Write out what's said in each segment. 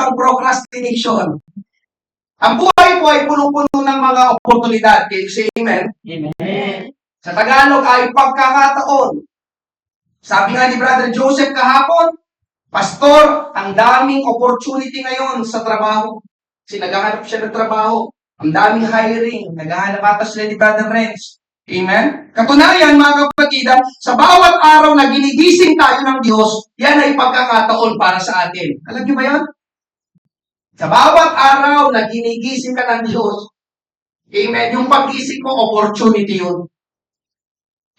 ang procrastination. Ang buhay po ay punong-puno ng mga oportunidad. Can you say amen? Amen. Sa Tagalog ay pagkakataon. Sabi nga ni Brother Joseph kahapon, Pastor, ang daming opportunity ngayon sa trabaho. Kasi naghahanap siya ng trabaho. Ang daming hiring. Naghahanap ata sila ni Brother Renz. Amen? Katunayan, mga kapatid, sa bawat araw na ginigising tayo ng Diyos, yan ay pagkakataon para sa atin. Alam niyo ba yan? Sa bawat araw na ginigising ka ng Diyos, amen, yung pag-ising mo, opportunity yun.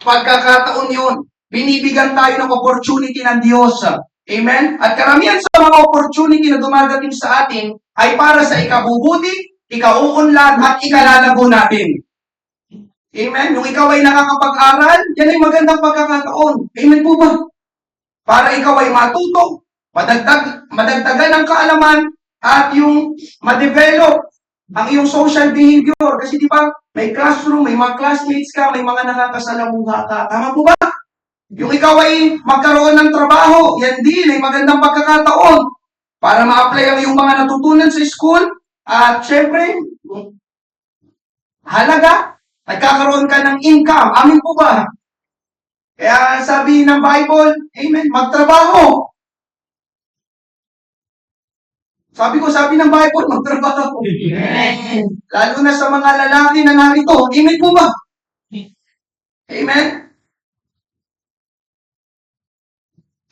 Pagkakataon yun. Binibigyan tayo ng opportunity ng Diyos. Amen? At karamihan sa mga opportunity na dumadating sa atin ay para sa ikabubuti, ikauunlad, at ikalalago natin. Amen? Yung ikaw ay nakakapag-aral, yan ay magandang pagkakataon. Amen po ba? Para ikaw ay matuto, madagdagan ng kaalaman, at yung ma-develop ang iyong social behavior. Kasi di ba, may classroom, may mga classmates ka, may mga nakakasalamuha ka. Tama po ba? Yung ikaw ay magkaroon ng trabaho, yan din ay magandang pagkakataon para ma-apply ang iyong mga natutunan sa school. At syempre, halaga, nagkakaroon ka ng income. Amin po ba? Kaya sabi ng Bible, amen, magtrabaho. Sabi ng Bible, magtrabaho. Amen. Lalo na sa mga lalaki na narito. Amen po ba? Amen?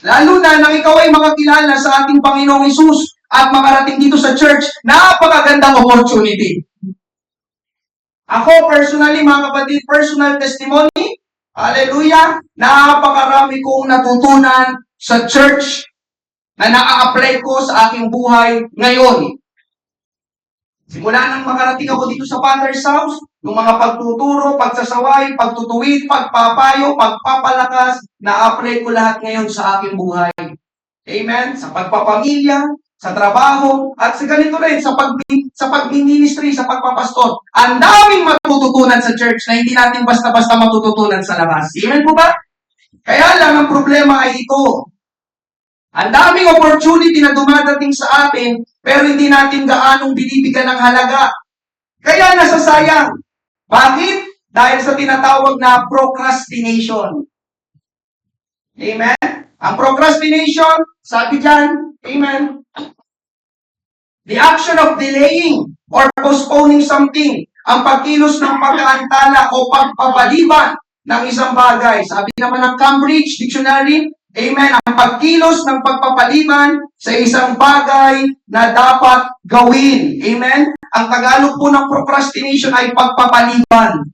Lalo na nang ikaw ay makakilala sa ating Panginoong Hesus at makarating dito sa church, napakagandang opportunity. Ako personally, mga kapatid, personal testimony, hallelujah, napakarami kong natutunan sa church na na-apply ko sa aking buhay ngayon. Simula nang makarating ako dito sa Father's House, yung mga pagtuturo, pagsasaway, pagtutuwid, pagpapayo, pagpapalakas, na-apply ko lahat ngayon sa aking buhay. Amen? Sa pagpapamilya, sa trabaho, at sa ganito rin, sa pag-ministry, sa pagpapastor. Ang daming matututunan sa church na hindi natin basta-basta matututunan sa labas. Amen po ba? Kaya lang ang problema ay ito. Ang daming opportunity na dumadating sa atin, pero hindi natin gaanong binibigyan ng halaga. Kaya nasasayang. Bakit? Dahil sa tinatawag na procrastination. Amen? Ang procrastination, sabi dyan, amen, the action of delaying or postponing something, ang pagkilos ng pagkaantala o pagpapaliban ng isang bagay. Sabi naman ng Cambridge Dictionary, amen, ang pagkilos ng pagpapaliban sa isang bagay na dapat gawin. Amen? Ang Tagalog po ng procrastination ay pagpapaliban.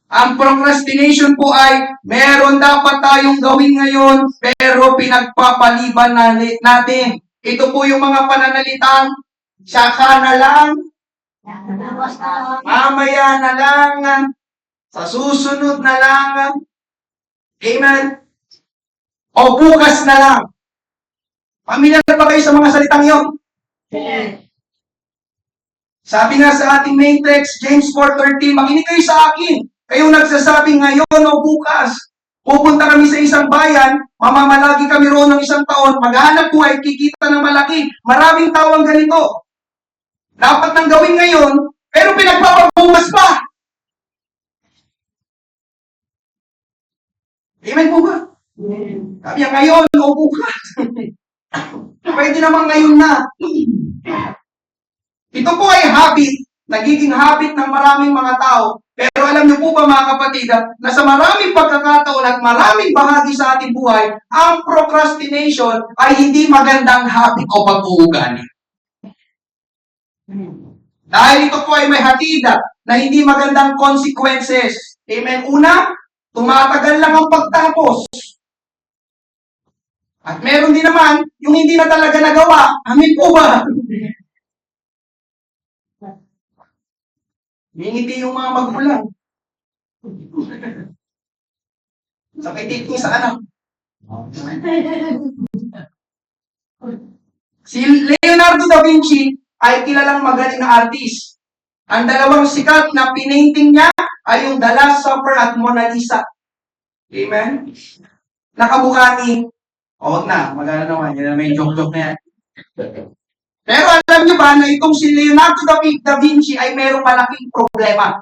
Ang procrastination po ay meron dapat tayong gawin ngayon pero pinagpapaliban natin. Ito po yung mga pananalitang saka na lang, mamaya na lang, sa susunod na lang, amen, o bukas na lang. Pamilyar ba kayo sa mga salitang yon? Sabi nga sa ating main text, James 4:13, makinig kayo sa akin. Kayong nagsasabing ngayon o bukas, pupunta kami sa isang bayan, mamamalagi kami roon ng isang taon, maghahanap buhay, kikita ng malaki. Maraming tao ang ganito. Dapat nang gawin ngayon, pero pinagpapabukas pa. Amen po ba? Sabi niya, ngayon o bukas. Pwede naman ngayon na. Ito po ay habit, nagiging habit ng maraming mga tao. Pero alam niyo po ba mga kapatid, na sa maraming pagkakataon at maraming bahagi sa ating buhay, ang procrastination ay hindi magandang habit o pag-uugali. Dahil ito po ay may hatid na hindi magandang consequences. Amen? Una, tumatagal lang ang pagtapos. At meron din naman yung hindi na talaga nagawa. Amen po ba? Ngingiti yung mga magulang. Sakay dito sa anak. Si Leonardo da Vinci ay kilalang magaling na artist. Ang dalawang sikat na pinainting niya ay yung The Last Supper at Mona Lisa. Amen? Nakabuka ni O, wag na. Magana naman. Yan na may joke-joke na yan. Pero alam niyo ba na itong si Leonardo da Vinci ay mayroong malaking problema.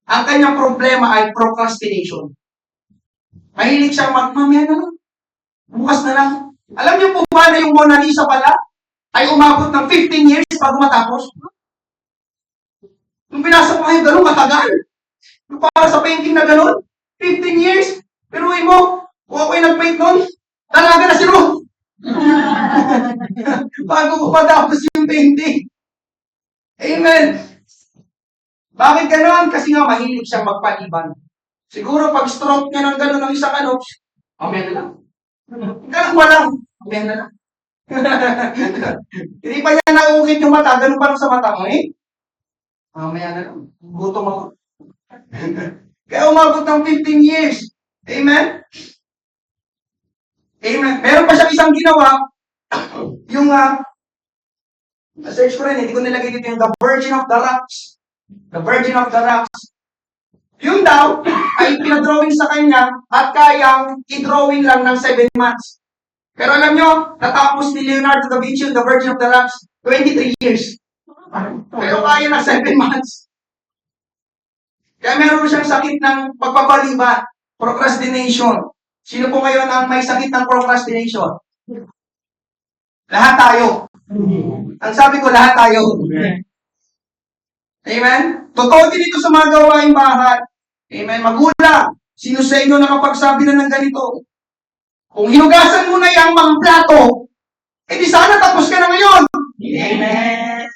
Ang kanyang problema ay procrastination. Mahilig siyang mamaya na lang. Bukas na lang. Alam niyo po ba na yung Mona Lisa pala ay umabot ng 15 years bago matapos? Nung pinasa ko kayo, ganun katagal. Yung para sa painting na ganun, 15 years. Pero mo, kung ako'y nag-paint nun, talaga na si Ruth. Bago ko matapos yung painting. Amen. Bakit gano'n? Kasi nga mahilig siyang magpaliban. Siguro pag stroke niya ng gano'n ng isang ano, mamaya na lang. Ganun pa lang. Mamaya na lang. Hindi pa niya naukit yung mata, ganun pa lang sa mata mo eh. Mamaya na lang. Gutom ako. Kaya umabot ng 15 years. Amen? Amen. Meron pa siyang isang ginawa, yung, search ko rin, hindi ko nilagay dito yung The Virgin of the Rocks. The Virgin of the Rocks. Yun daw, ay pinadrawing sa kanya at kayang i-drawing lang ng 7 months. Pero alam nyo, natapos ni Leonardo da Vinci yung The Virgin of the Rocks, 23 years. Pero kaya na 7 months. Kaya meron siyang sakit ng pagpapaliban, procrastination. Sino po ngayon ang may sakit ng procrastination? Lahat tayo. Ang sabi ko, lahat tayo. Amen? Totoo din ito sa mga gawaing bahay. Amen? Magulang, sino sa inyo nakapagsabi na ng ganito? Kung hinugasan mo na yung mga plato, edi sana tapos ka na ngayon. Amen.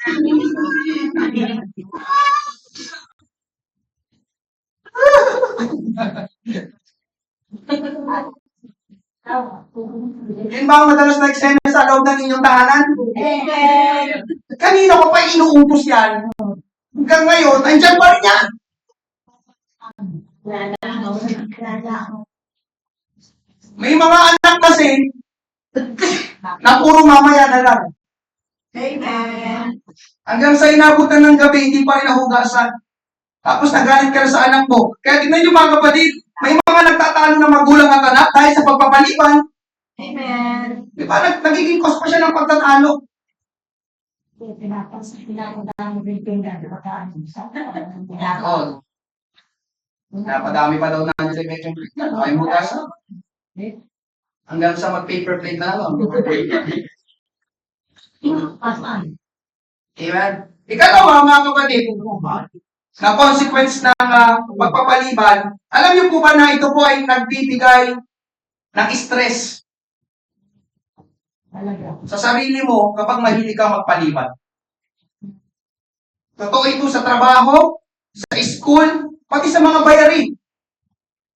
Yun ba ang madalas na eksena sa loob ng inyong tahanan? Amen. Kanina ko pa inuutos yan. Hanggang ngayon, andyan pa rin yan. May mga anak kasi na puro mamaya na lang. Amen. Hanggang sa inabutan ng gabi, hindi pa rin nahugasan. Tapos nagalit ka na sa anak mo. Kaya tignan niyo mga kapatid, may mga nagtatalo ng magulang at anak dahil sa pagpapaliban. Amen. Di ba? Nagiging cause pa siya ng pagtatalo. Oo. Napadami pa daw na sa medyo ay bukas. Hanggang sa mag-paper plate na lang. Amen. Ikalawa, mga kapatid, na consequence ng pagpapaliban, alam niyo po ba na ito po ay nagbibigay ng stress sa sarili mo kapag mahilig ka magpaliban. Totoo ito sa trabaho, sa school, pati sa mga bayarin.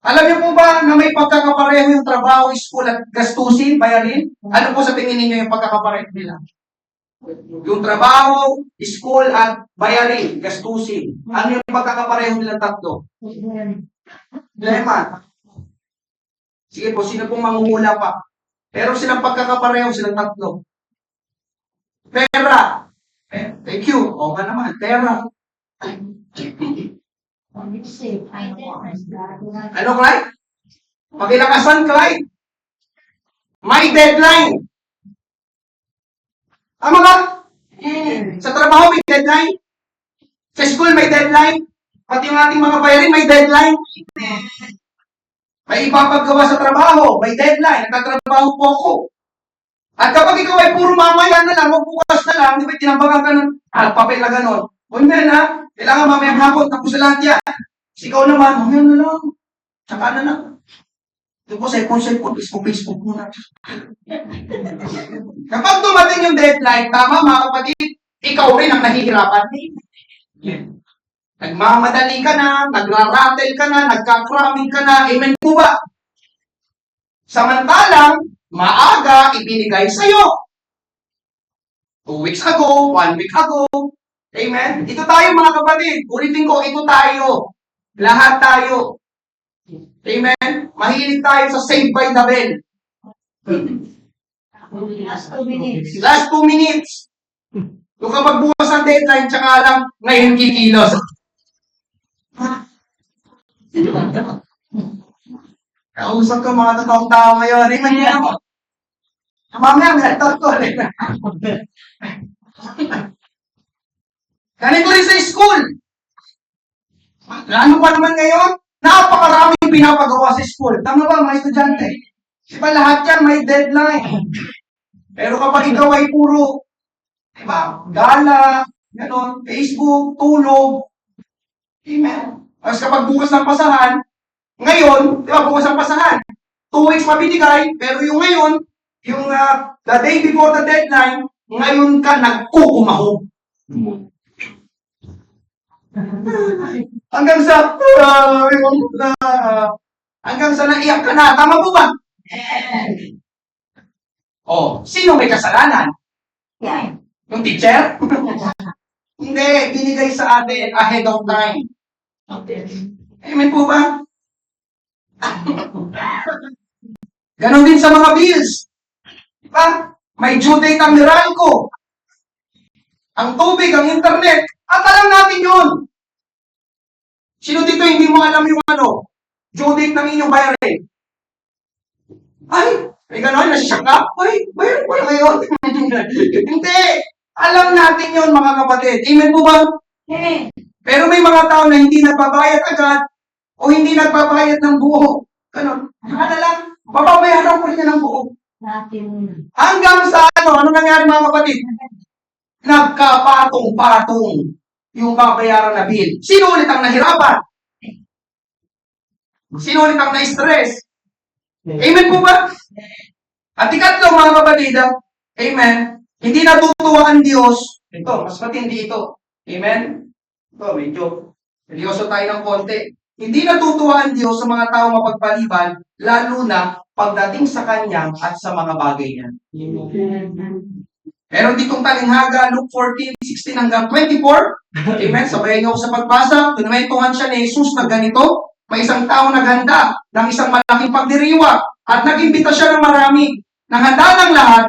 Alam niyo po ba na may pagkakapareho yung trabaho, school at gastusin, bayarin? Ano po sa tingin ninyo yung pagkakapareho nila? Yung trabaho, school at bayarin, gastusin. Ano yung pagkakapareho nila tatlo? Lema. Sige po, sino pong mangungula pa? Pero silang pagkakapareho, silang tatlo. Pera. Thank you. O nga naman, pera. Ano, Clyde? Pakilakasan, Clyde. May deadline. Tama ka? Sa trabaho may deadline. Sa school may deadline. Pati yung ating mga bayarin may deadline. May ipapagawa sa trabaho, may deadline. Nagtatrabaho po ako. At kapag ikaw ay puro mamaya na lang, magbukas na lang, di ba tinambagan ka ng papel na gano'n? O hindi na, kailangan mamayang hapon, tapos na lahat yan. Ikaw naman, mamaya na lang. Tsaka na lang. Ito po, cellphone, Facebook muna. Kapag dumating yung deadline, tama mga kapatid, ikaw rin ang nahihirapan. Nagmamadali ka na, nagraratel ka na, nagka-cramming ka na, amen po ba? Samantalang, maaga ibinigay sa'yo. 2 weeks ago, 1 week ago. Amen? Ito tayo mga kapatid. Ulitin ko, ito tayo. Lahat tayo. Amen? Mahilig tayo sa Saved by the Bell. Last 2 minutes. Last 2 minutes. Kung kapag bukas ang deadline, tsaka lang ngayon kikilos. Kausap ko mga totoong tao ngayon. Amen niya ako. Mamaya, may ko. Ganito rin sa school. Lalo pa naman ngayon, napakaraming pinapagawa sa school. Tama ba, mga estudyante? Diba lahat yan may deadline. Pero kapag ikaw ay puro, diba, gala, gano'n, Facebook, tulog, amen. Tapos kapag bukas ng pasahan, ngayon, diba, bukas ng pasahan, 2 weeks mabibigay, pero yung ngayon, yung the day before the deadline, ngayon ka nagkukumahog. Hanggang sa, hanggang sa naiyak ka na. Tama po ba? Oh, sino may kasalanan? Yan. Yung teacher? Hindi, binigay sa atin ahead of time. Amen po ba? Ganon din sa mga bills. Diba? May due date ang Meralco. Ang tubig, ang internet. At alam natin yun. Sino dito hindi mo alam yung due date ng inyong bayarin? Ay, may gano'n, nasisyak ka? Ay, bayaran ko na ngayon. Hindi. Alam natin yun, mga kapatid. Amen po ba? Amen. Pero may mga tao na hindi nagbabayad agad o hindi nagbabayad ng buo. Ganon. Ano lang, bababayaran ko rin ng buo. Hanggang sa ano nangyari mga kapatid? Nagkapatong-patong yung babayaran na bill. Sino ulit ang nahirapan? Sino ulit ang na-stress? Amen po ba? At ikatlo mga kapatid, amen, hindi natutuwa ang Diyos. Ito, mas matindi ito. Amen? Ito, medyo seryoso tayo ng konti. Hindi natutuwa ang Diyos sa mga tao mapagpaliban, lalo na pagdating sa Kanya at sa mga bagay niya. Meron ditong talinghaga, Luke 14:16 hanggang 24. Amen? Sabayan niyo ako sa pagbasa. Kinuwentuhan siya ni Jesus na ganito. May isang tao naghanda ng isang malaking pagdiriwa at nag-imbita siya ng marami. Nang handa ng lahat,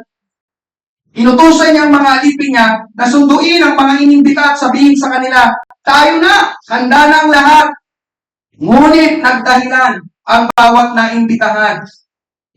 inutusan niya ang mga alipin niya na sunduin ang mga inimbita at sabihin sa kanila, tayo na, handa na ang lahat. Ngunit nagdahilan ang bawat naimbitahan.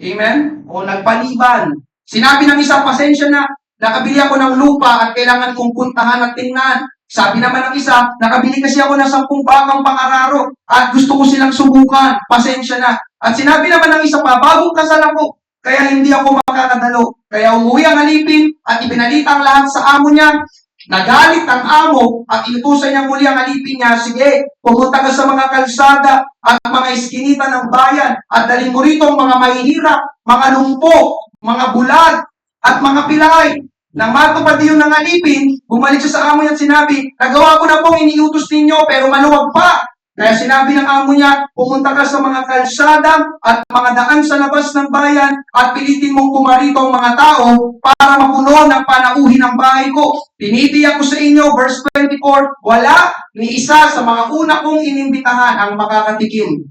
Amen? O nagpaliban. Sinabi ng isa, pasensya na, nakabili ako ng lupa at kailangan kong puntahan at tingnan. Sabi naman ng isa, nakabili kasi ako ng 10 bakang pang-araro at gusto ko silang subukan. Pasensya na. At sinabi naman ng isa pa, bagong kasal ako, kaya hindi ako makakadalo. Kaya umuwi ang alipin at ibinalita ang lahat sa amo niya. Nagalit ang amo at inutusan niya muli ang alipin niya, sige, pumunta ka sa mga kalsada at mga iskinita ng bayan at dalhin mo rito ang mga mahihirap, mga lumpo, mga bulag, at mga pilay. Nang matupad yun ng alipin, bumalik siya sa amo niya at sinabi, nagawa ko na pong iniutos ninyo pero maluwag pa. Kaya sinabi ng amo niya, pumunta ka sa mga kalsada at mga daan sa labas ng bayan at pilitin mong kumarito ang mga tao para mapuno ng panauhin ng bahay ko. Tinitiyak ko sa inyo, verse 24, wala ni isa sa mga una kong inimbitahan ang makakatikim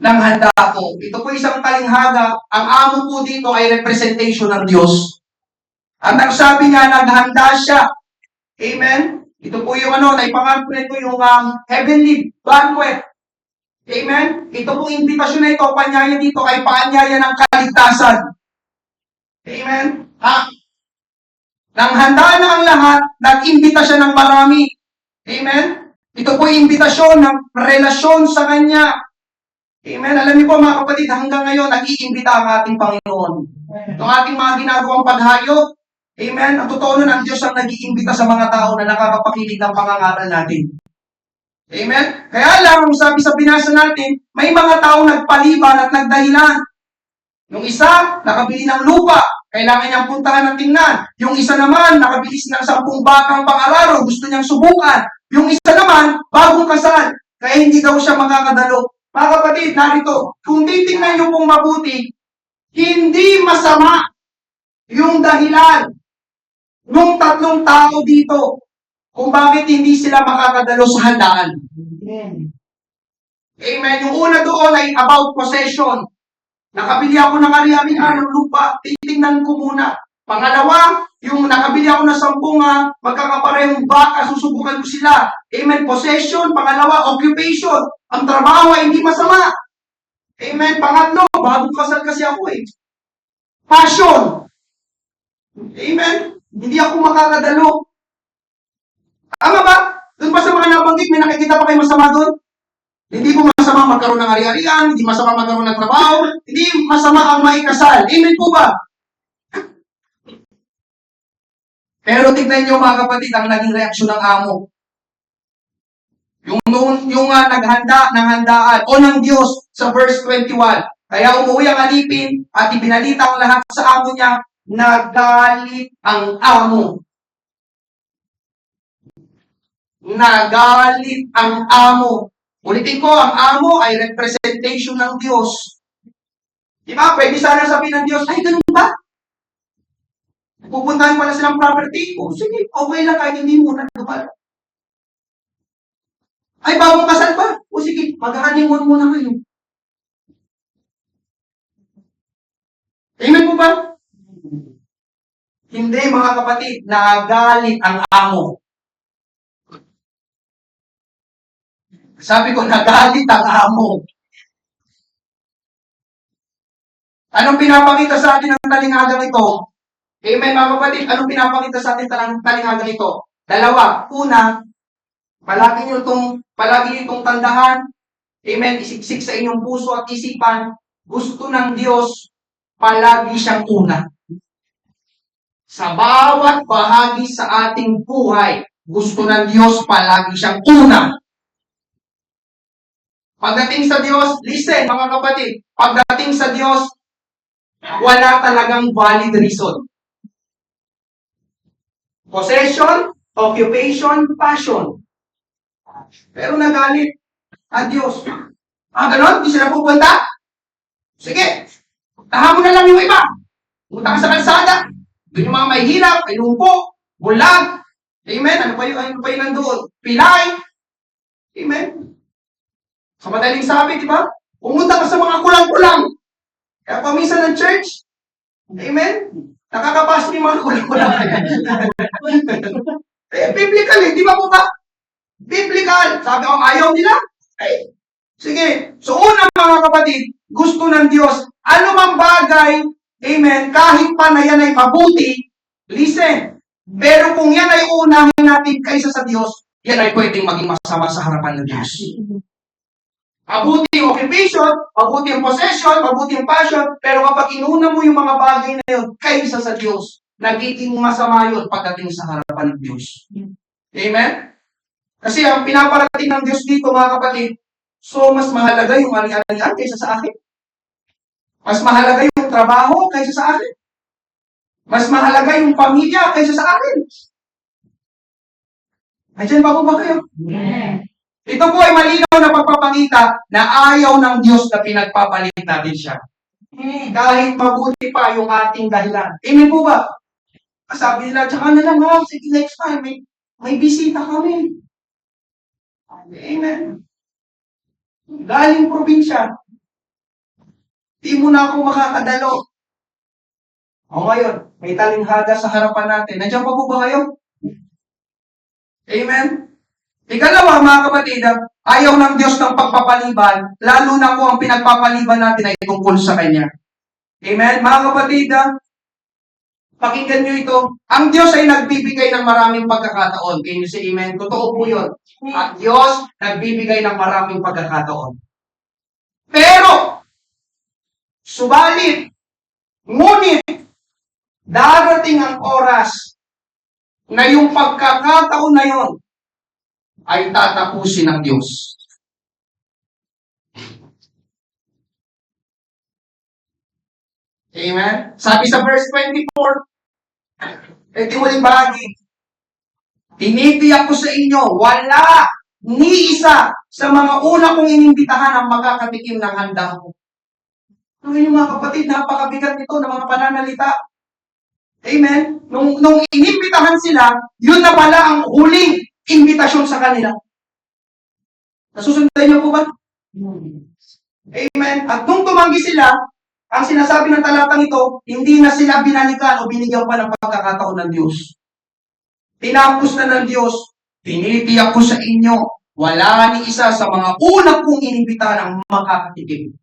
ng handa ko. Ito po isang talinghaga. Ang amo po dito ay representation ng Diyos. At ang sabi niya, naghanda siya. Amen? Ito po yung naipangalan ko nito yung heavenly banquet. Amen? Ito pong invitasyon na ito, panyaya dito, ay paanyaya ng kaligtasan. Amen? Nang handa na ang lahat, nag-imbita siya ng marami. Amen? Ito po yung imbitasyon ng relasyon sa Kanya. Amen? Alam niyo po mga kapatid, hanggang ngayon, nag-iimbita ang ating Panginoon. Itong ating mga ginagawang paghayop, amen? Ang totoo nun, ang Diyos ang nag-iimbita sa mga tao na nakakapakinig ng pangangaral natin. Amen? Kaya lang, sabi sa binasa natin, may mga tao nagpaliban at nagdahilan. Yung isa, nakabili ng lupa, kailangan niyang puntahan at tingnan. Yung isa naman, nakabili ng 10 bakang pang-araro, gusto niyang subukan. Yung isa naman, bagong kasal, kaya hindi daw siya makakadalo. Mga kapatid, narito, kung titingnan niyo pong mabuti, hindi masama yung dahilan ng 3 tao dito kung bakit hindi sila makakadalo sa handaan. Amen. Yung una doon ay about possession. Nakabili ako ng ari-arian ng lupa, titingnan ko muna. Pangalawa, yung nakabili ako ng 10 magkakaparehong baka, susubukan ko sila. Amen. Possession. Pangalawa, occupation. Ang trabaho ay hindi masama. Amen. Pangatlo, bagong kasal kasi ako Passion. Amen? Hindi ako makakadalo. Tama ba? Doon pa sa mga nabanggit, may nakikita pa kayo masama doon? Hindi po masama magkaroon ng ari-arian, hindi masama magkaroon ng trabaho, hindi masama ang maikasal. Amen po ba? Pero tignan niyo mga kapatid, ang naging reaksyon ng amo. Yung naghanda ng handaan o ng Diyos sa verse 21. Kaya umuwi ang alipin at ibinalita ang lahat sa amo niya, nagalit ang amo. Nagalit ang amo. Ulitin ko, ang amo ay representation ng Diyos. Di ba? Pwede sana sabihin ng Diyos, ay, ganun ba? Pupuntahan pala silang property. O, sige, okay lang kahit hindi muna. Ay, bagong kasal pa. O, sige, mag-honeymoon muna kayo. Amen po ba? Hindi, mga kapatid, nagalit ang amo. Sabi ko, nagalit ang amo. Anong pinapakita sa atin ng talingagang ito? Amen, mga kapatid. Anong pinapakita sa atin ng talingagang ito? Dalawa. Una, palagi nyo itong tandahan. Amen, isiksik sa inyong puso at isipan. Gusto ng Diyos, palagi siyang una. Sa bawat bahagi sa ating buhay, gusto ng Diyos, palagi siyang una. Pagdating sa Diyos, listen mga kapatid, pagdating sa Diyos, wala talagang valid reason. Possession, occupation, passion. Pero nagalit ang Diyos. Ganon? Di sila pupunta? Sige, tahan mo na lang yung iba. Punta ka sa kalsada. Doon yung mga may hirap, may lumpo, bulag. Amen? Ano pa yung nandoon? Pilay. Amen? Sa madaling sabi, di ba? Pumunta ka sa mga kulang-kulang. Kaya paminsan ng church, amen? Nakakapasok yung mga kulang-kulang. Biblical di ba po ba? Biblical. Sabi ko, ayaw nila. Sige. So, una mga kapatid, gusto ng Diyos, ano mang bagay, amen, kahit pa na yan ay mabuti, listen, pero kung yan ay unahin natin kaysa sa Diyos, yan ay pwedeng maging masama sa harapan ng Diyos. Mabuti yung occupation, mabuti yung possession, mabuti yung passion, pero kapag inuna mo yung mga bagay na yun kaysa sa Diyos, nagiging masama yun pagdating sa harapan ng Diyos. Amen? Kasi ang pinaparating ng Diyos dito, mga kapatid, so mas mahalaga yung ari-arian kaysa sa akin. Mas mahalaga yung trabaho kaysa sa akin. Mas mahalaga yung pamilya kaysa sa akin. Nandiyan pa po ba kayo? Yeah. Ito po ay malinaw na pagpapakita na ayaw ng Diyos na pinagpapalit natin siya. Kahit mabuti pa yung ating dahilan. Amen po ba? Sabi nila, tsaka na lang ha, sige next time, may bisita kami. Amen. Galing probinsya. Di mo na ako makakadalo. O ngayon, may talinghada sa harapan natin. Nandiyan pa po ba kayo? Amen. Ikalawa, mga kapatid, ayaw ng Diyos ng pagpapaliban, lalo na kung ang pinagpapaliban natin ay tungkol sa Kanya. Amen? Mga kapatid, pakinggan nyo ito. Ang Diyos ay nagbibigay ng maraming pagkakataon. Can you say amen? Totoo po yun. Ang Diyos nagbibigay ng maraming pagkakataon. Pero, subalit, ngunit, darating ang oras na yung pagkakataon na yun ay tatapusin ng Diyos. Amen? Sabi sa verse 24, ito uling bahagi, tinitiyak ko sa inyo, wala ni isa sa mga una kong inimbitahan ang makakatikim ng handa ko. Ngayon mga kapatid, napakabigat nito ng mga pananalita. Amen? Nung inimbitahan sila, yun na pala ang huling imbitasyon sa kanila. Nasusundan niyo po ba? Amen? At nung tumanggi sila, ang sinasabi ng talatang ito, hindi na sila binalikan o binigyan pa ng pagkakataon ng Diyos. Tinapos na ng Diyos, tinitiyak ko sa inyo, wala ni isa sa mga unang kong inimbitahan ang makakatikim.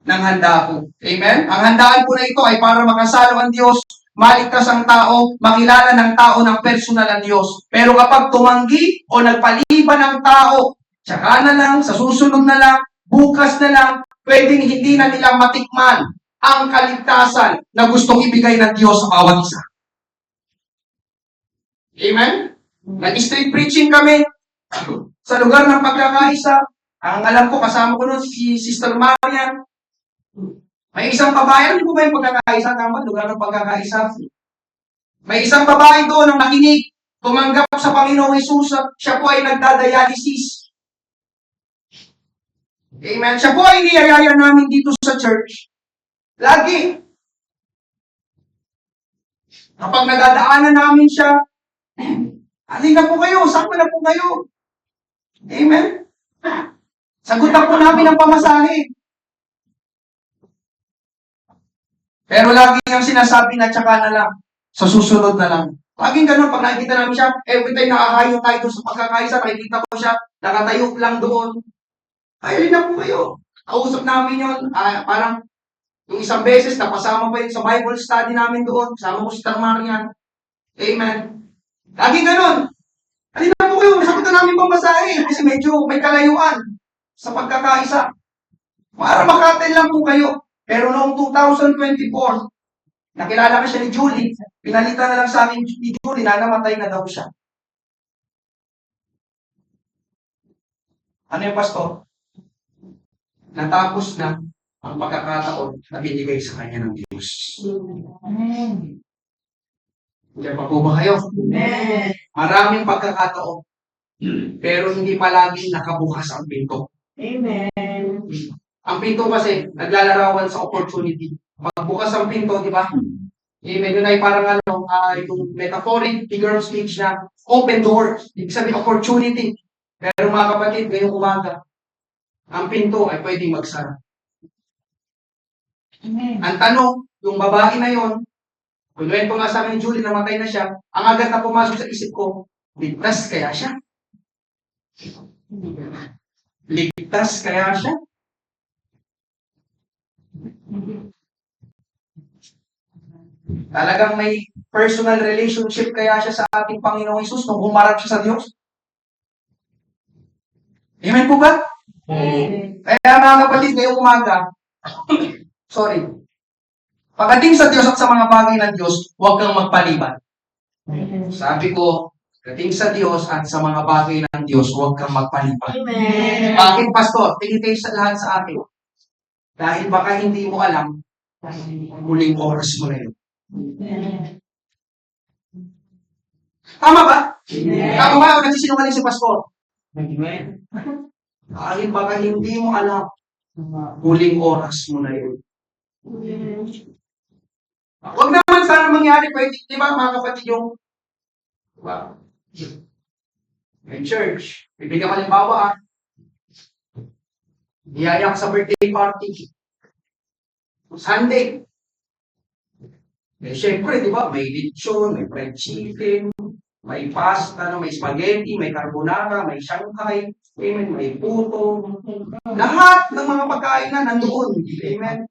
ng handa ko. Amen? Ang handaan po na ito ay para makasalo ang Diyos, maligtas ang tao, makilala ng tao ng personal ang Diyos. Pero kapag tumanggi o nagpaliban ng tao, tsaka na lang, sa susunod na lang, bukas na lang, pwedeng hindi na nila matikman ang kaligtasan na gustong ibigay ng Diyos sa bawat isa. Amen? Nag-street preaching kami sa lugar ng pagkakaisa. Ang alam ko, kasama ko nun si Sister Marian. May isang babae, ano po ba yung pagkakaisa? Tama, lugar ng pagkakaisa. May isang babae doon ang nakinig, tumanggap sa Panginoong Hesus, siya po ay nagdadialysis. Amen. Siya po ay niyayaya namin dito sa church. Lagi. Kapag nadadaanan namin siya, halika po kayo, sakto na po kayo. Amen. Sagutan po namin ang pamasahe. Pero lagi niyang sinasabi na tsaka na lang, sa susunod na lang. Laging ganun, pag nakikita namin siya, every time nakakayo tayo doon sa pagkakaisa, nakikita ko siya, nakatayo lang doon. Ay, na po kayo. Kausap namin yun, parang yung isang beses, napasama pa yun sa Bible study namin doon, kasama ko si Marian. Amen. Laging ganun. Halina po kayo, sagutan namin pamasahe, kasi medyo may kalayuan sa pagkakaisa. Para makaten lang po kayo. Pero noong 2024, nakilala ko siya ni Julie. Pinalitan na lang sa amin ni Julie na namatay na daw siya. Ano yung pastor? Natapos na ang pagkakataon na binigay sa kanya ng Diyos. Diyan pa po ba kayo? Amen. Maraming pagkakataon. Pero hindi palaging nakabukas ang pinto. Amen. Ang pinto kasi, naglalarawan sa opportunity. Pagbukas ang pinto, di ba? Amen. Yun ay parang yung metaphoric figure of speech na open doors. Ibig sabihin, opportunity. Pero mga kapatid, ngayong umaga, ang pinto ay pwedeng magsara. Amen. Ang tanong, yung babae na yon, kunwento nga sa amin ni Julie, namatay na siya, ang agad na pumasok sa isip ko, ligtas kaya siya? Ligtas kaya siya? Talagang may personal relationship kaya siya sa ating Panginoong Hesus nung humarap siya sa Diyos? Amen po ba? Amen. Kaya mga kapatid, ngayong umaga, sorry, pagdating sa Diyos at sa mga bagay ng Diyos, huwag kang magpaliban. Sabi ko, pagdating sa Diyos at sa mga bagay ng Diyos, huwag kang magpaliban. Amen. Bakit, Pastor? Tingin kayo sa lahat sa akin. Dahil baka hindi mo alam, huling oras mo na yun. Tama ba? Tama ba? O nagsisinungaling si Pastor? Dahil baka hindi mo alam, huling oras mo na yun. Huwag naman sana mangyari, pwede, di ba mga kapatid yung, diba? May church, bibigyan ka halimbawa, niyaya ka sa birthday party. Sunday. Eh, syempre, di ba, may lechon, may fried chicken, may pasta, may spaghetti, may carbonara, may shanghai, amen, may puto. Lahat ng mga pagkain na nandoon. Amen.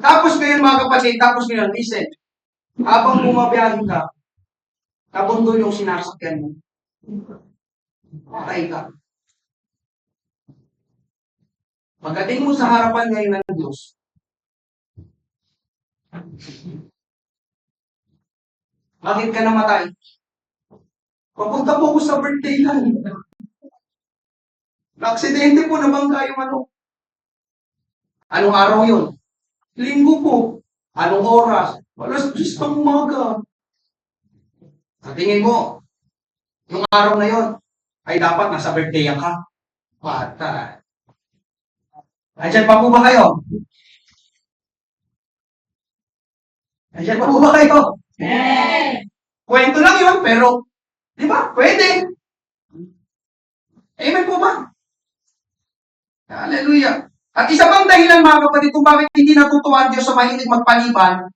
Tapos ngayon mga kapatid, tapos ngayon, listen, habang bumabiyahin ka, kabundo yung sinasakyan mo. Patay ka. Pagdating mo sa harapan ngayon ng Diyos, bakit ka namatay? Papunta po ko sa birthday lang. Na-aksidente po, nabangga yung ano. Anong araw yun? Linggo po. Anong oras? 10:00 ng umaga. Sa tingin mo, yung araw na yon ay dapat nasa birthday ka. Patay. Andiyan pa po ba kayo? Andiyan pa po ba kayo? Amen. Kwento lang yun, pero, di ba? Pwede. Amen po ba? Hallelujah. At isa pang dahilan mga kapatid kung bakit hindi natutuwa ang Diyos sa mahilig magpaliban,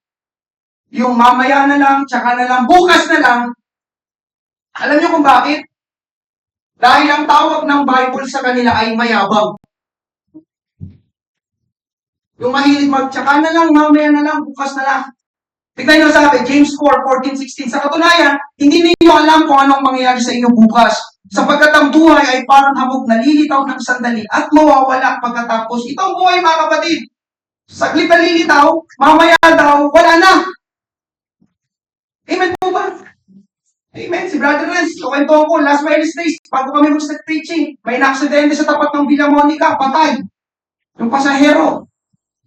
yung mamaya na lang, tsaka na lang, bukas na lang, alam niyo kung bakit? Dahil ang tawag ng Bible sa kanila ay mayabang. Yung mahilig magtsaka na lang, mamaya na lang, bukas na lang. Tignan nyo sabi, James 4:14-16. Sa katunayan, hindi ninyo alam kung anong mangyayari sa inyo bukas. Sapagkat ang buhay ay parang hamog na lilitaw ng sandali at mawawala pagkatapos. Ito ang buhay, mga kapatid. Saglit na lilitaw, mamaya daw, wala na. Amen po ba? Amen. Si Brother Renz, kuwento ko, last Wednesday, bago kami mag-start preaching, may na-aksidente sa tapat ng Villa Monica, patay. Yung pasahero.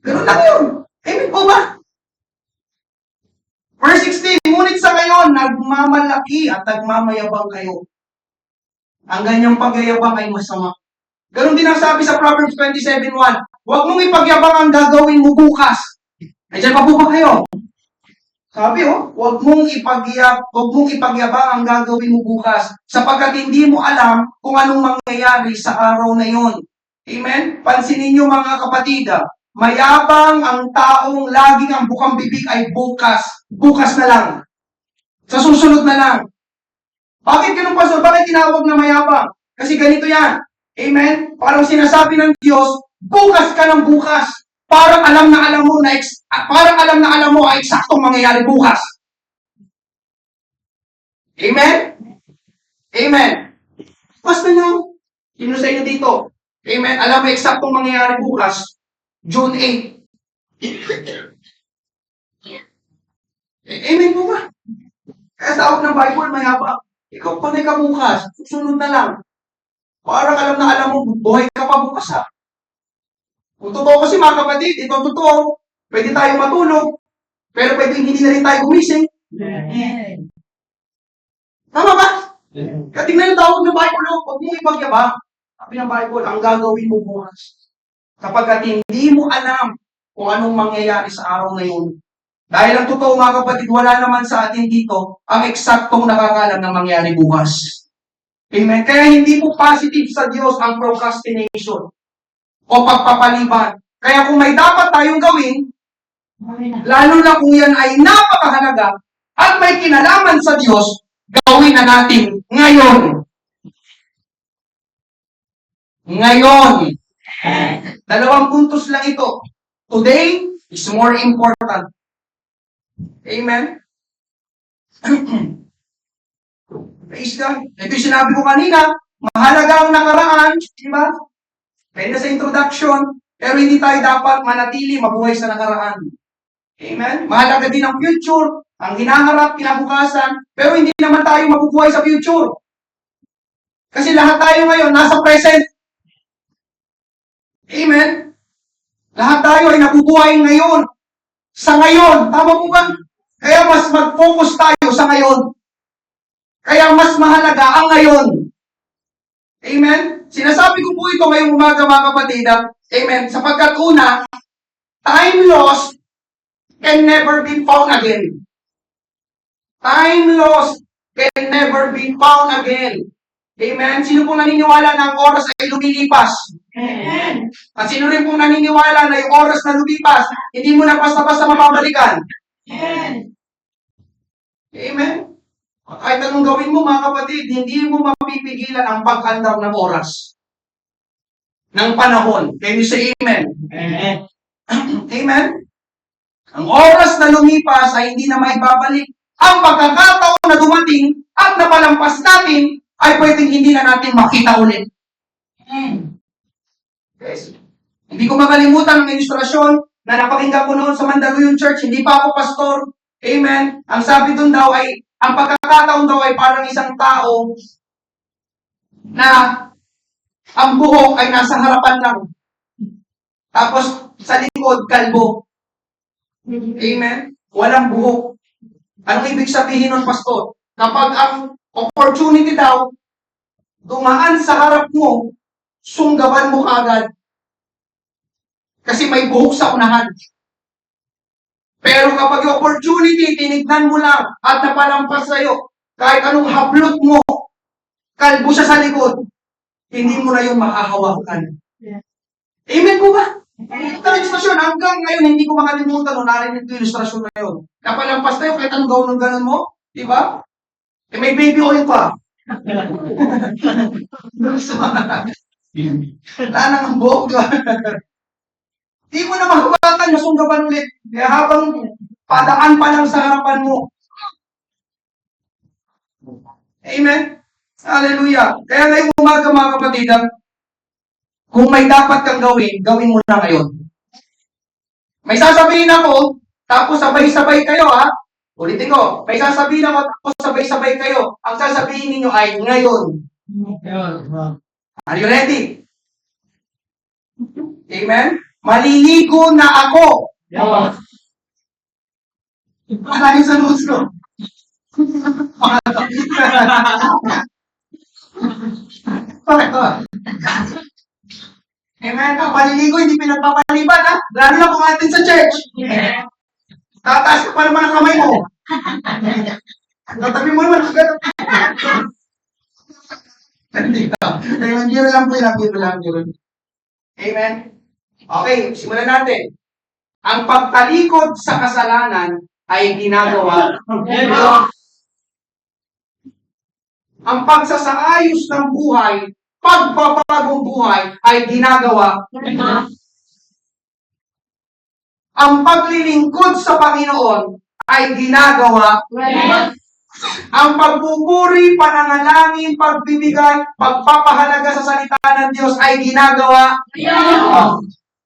Ganun lang yun. Amen po ba? Verse 16, ngunit sa ngayon, nagmamalaki at nagmamayabang kayo. Ang ganyang pagyayabang ay masama. Ganun din ang sabi sa Proverbs 27:1. Huwag mong ipagyabang ang gagawin mo bukas. Nandiyan pa po ba kayo? Sabi huwag mong ipagyabang ang gagawin mo bukas sapagkat hindi mo alam kung anong mangyayari sa araw na yon. Amen? Pansinin niyo mga kapatid, mayabang ang taong laging ang bukang bibig ay bukas. Bukas na lang. Sa susunod na lang. Bakit ganun, Pastor? Bakit tinawag na mayabang? Kasi ganito yan. Amen? Parang sinasabi ng Diyos, bukas ka ng bukas. Parang alam na alam mo ay eksaktong mangyayari bukas. Amen? Amen. Bukas na lang. Sino sa inyo dito? Amen? Alam mo eksaktong mangyayari bukas. June 8. Amen po ba? Kaya sa ng Bible, mayabang. Ikaw panay ka bukas. Susunod na lang. Parang alam na alam mo, buhay ka pa bukas ha. Kung totoo kasi mga kapatid, ito totoo. Pwede tayo matulog, pero pwede hindi na rin tayo gumising. Tama ba? Kaya tingnan yung tawag ng Bible, huwag mong ipagyabang. Sabi ng Bible, ang gagawin mo bukas. Kapag hindi mo alam kung anong mangyayari sa araw na yun. Dahil ang totoo mga kapatid, wala naman sa atin dito ang eksaktong nakakalam ng mangyayari bukas. Amen? Kaya hindi po positive sa Diyos ang procrastination o pagpapaliban. Kaya kung may dapat tayong gawin, lalo na kung yan ay napakahalaga at may kinalaman sa Diyos, gawin na natin ngayon. Ngayon. Dalawang puntos lang ito. Today is more important. Amen? Praise God. Ito yung sinabi ko kanina, mahalaga ang nakaraan, di ba? Kaya sa introduction, pero hindi tayo dapat manatili mabuhay sa nakaraan. Amen? Mahalaga din ang future, ang hinaharap, kinabukasan, pero hindi naman tayo mabubuhay sa future. Kasi lahat tayo ngayon nasa present. Amen? Lahat tayo ay nabubuhay ngayon. Sa ngayon. Tama po ba? Kaya mas mag-focus tayo sa ngayon. Kaya mas mahalaga ang ngayon. Amen? Sinasabi ko po ito ngayong umaga mga kapatid. Amen? Sapagkat una, time lost can never be found again. Time lost can never be found again. Amen? Sino pong naniniwala na ang oras ay lumilipas? Amen. At sino rin pong naniniwala na yung oras na lumipas, hindi mo na basta-basta mababalikan? Amen. Amen? Kahit anong gawin mo mga kapatid, hindi mo mapipigilan ang pag-andar ng oras. Ng panahon. Can you say amen? Amen. Amen? Ang oras na lumipas ay hindi na maibabalik. Ang pagkakataon na dumating at napalampas natin ay pwedeng hindi na natin makita ulit. Yes. Hindi ko makalimutan ang ilustrasyon na napakinggan ko noon sa Mandaluyong Church. Hindi pa ako pastor. Amen. Ang sabi doon daw ay, ang pagkakataon daw ay parang isang tao na ang buhok ay nasa harapan lang. Tapos sa likod, kalbo. Amen. Walang buhok. Anong ibig sabihin nun, pastor? Kapag ang opportunity daw dumaan sa harap mo, sunggaban mo agad. Kasi may buhok sa unahan. Pero kapag yung opportunity, tinignan mo lang at napalampas sa'yo, kahit anong hablot mo, kalbo siya sa likod, hindi mo na yung makahawakan. Amen po ba? Ito ang ilustrasyon. Hanggang ngayon, hindi ko makalimutan nung narinig ko yung ilustrasyon na yun. Napalampas tayo, kahit anong gawin ng ganun mo, di ba? Eh, may baby oil pa. Wala nang buhok. Di mo na mahawakan, masunggaban ulit. Kaya habang padaan pa lang sa harapan mo. Amen? Hallelujah. Kaya ngayong umaga mga kapatid, kung may dapat kang gawin, gawin mo na ngayon. May sasabihin ako, tapos sabay-sabay kayo ha. Ulitin ko, may sasabihin ako, tapos sabay-sabay kayo. Ang sasabihin ninyo ay ngayon. Are you ready? Amen? Maliligo na ako. Malayo sa notes ko. Bakit ba? Amen? Ang paliligo, hindi pinagpapaliban, ha? Lalo na kung atin sa church. Tataas ka pa naman ang kamay mo. Tatabi mo naman. Amen? Biro lang po lang, biro lang, biro. Amen? Okay, simulan natin. Ang pagtalikod sa kasalanan ay ginagawa. Ang pagsasaayos ng buhay, pagpapagong buhay ay ginagawa. Ang paglilingkod sa Panginoon ay ginagawa. Ang pagpupuri, pananalangin, pagbibigay, pagpapahalaga sa salita ng Diyos ay ginagawa.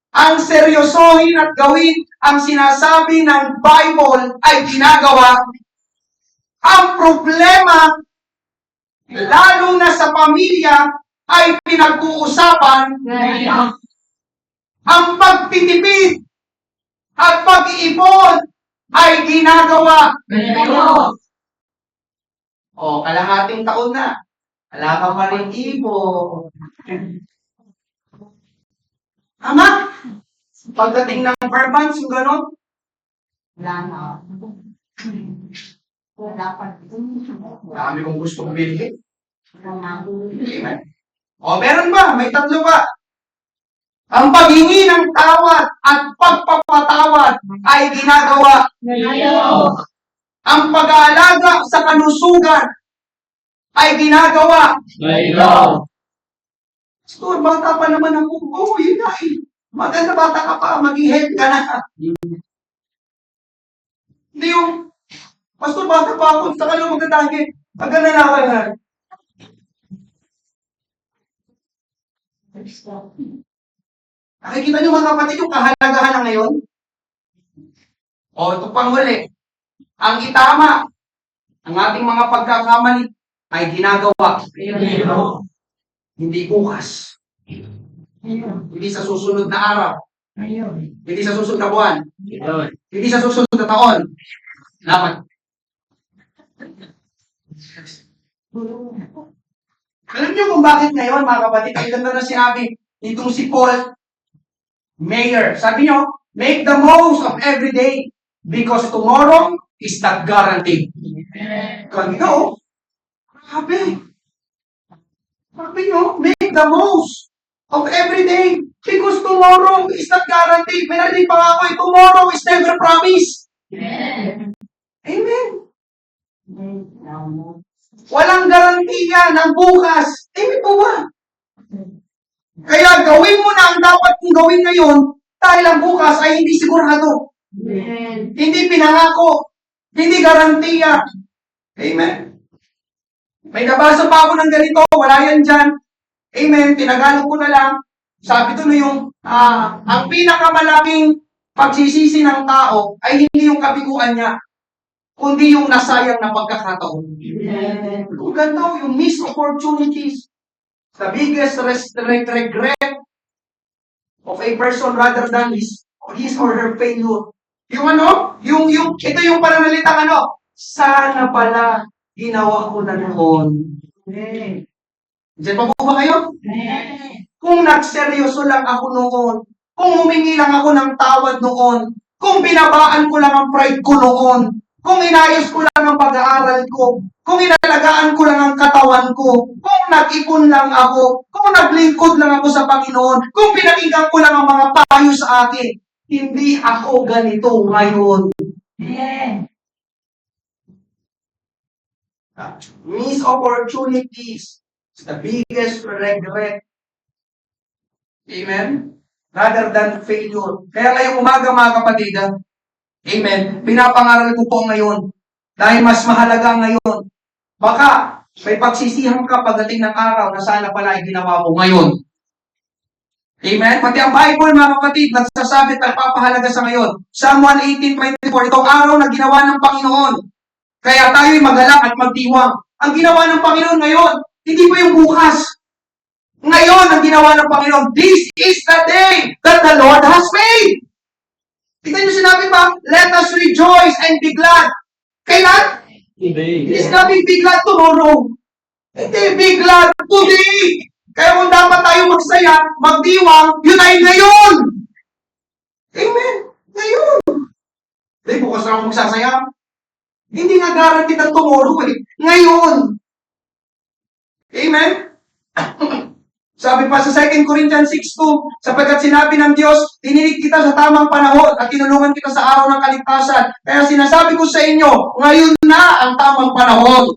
Ang seryosohin at gawin ang sinasabi ng Bible ay ginagawa. Ang problema, lalo na sa pamilya, ay pinag-uusapan. Ang pagtitipid at pag-iipon ay ginagawa. O, kalahating taon na. Wala ka pa rin ipon. Tama? Pagdating ng per months, yung gano'n. Dami kong gustong bilhin. Amen. O, meron ba? May tatlo ba? Ang paghingi ng tawad at pagpapatawad ay ginagawa. Ang pag-aalaga sa kalusugan ay ginagawa. Pastor, bata pa naman ako. Oo, yun nga eh. Maganda bata ka pa, mag-i-help ka na. Hindi yung, Pastor, bata pa ako, saka lang magdadagi. Maganda na ako na. Nakikita niyo mga kapatid yung kahalagahan na ngayon? O, ito pang huli. Ang itama, ang ating mga pagkakamali ay ginagawa. Hindi bukas. Hindi sa susunod na araw. Hindi sa susunod na buwan. Hindi sa susunod na taon. Dapat. Alam niyo kung bakit ngayon, mga kapatid, ang ganda na sinabi itong si Paul Mayer. Sabi niyo, make the most of every day because tomorrow is not guaranteed. Ganda, Sabi. Sabi niyo, make the most of every day because tomorrow is not guaranteed. May narinig pa nga ako, tomorrow is never promised. Amen. Walang garantiya ng bukas. Amen po ba? Kaya gawin mo na ang dapat mong gawin ngayon dahil ang bukas ay hindi sigurado. Hindi pinangako. Hindi garantiya. Amen. May nabasa pa ako ng ganito, wala yan dyan. Amen, tinagalog ko na lang. Sabi to yung, ang pinakamalaking pagsisisi ng tao ay hindi yung kabiguan niya, kundi yung nasayang na pagkakataon. Kung ganito, yung missed opportunities, the biggest regret of a person rather than his or her failure. Yung ito yung pananalitang sana pala ginawa ko na noon. Diyan pa po ba kayo? Kung nagseryoso lang ako noon, kung humingi lang ako ng tawad noon, kung binabaan ko lang ang pride ko noon, kung inayos ko lang ang pag-aaral ko, kung inalagaan ko lang ang katawan ko, kung nag-ipon lang ako, kung naglingkod lang ako sa Panginoon, kung pinakinggan ko lang ang mga payo sa akin, hindi ako ganito ngayon. Missed opportunities is the biggest regret. Amen? rather than failure. Kaya ngayong umaga mga kapatid, amen, pinapangaral ko po ngayon dahil mas mahalaga ngayon. Baka may pagsisihan ka pagdating ng araw na sana pala ay ginawa mo ngayon. Amen? Pati ang Bible, mga kapatid, nagsasabi at nagpapahalaga sa ngayon. Psalm 118:24, itong araw na ginawa ng Panginoon. Kaya tayo'y magalak at magdiwang. Ang ginawa ng Panginoon ngayon, hindi po yung bukas. Ngayon, ang ginawa ng Panginoon, this is the day that the Lord has made. Tignan niyo sinabi pa, let us rejoice and be glad. Kailan? It's not be glad tomorrow. Hindi, be glad today. Kaya kung dapat tayo magsaya, magdiwang, yun ay ngayon. Amen. Ngayon. Hindi, bukas na ako magsasaya. Hindi nga guaranteed ng tomorrow eh. Ngayon. Amen? Sabi pa sa 2 Corinthians 6:2, sapagkat sinabi ng Diyos, tininig kita sa tamang panahon at tinulungan kita sa araw ng kaligtasan. Kaya sinasabi ko sa inyo, ngayon na ang tamang panahon.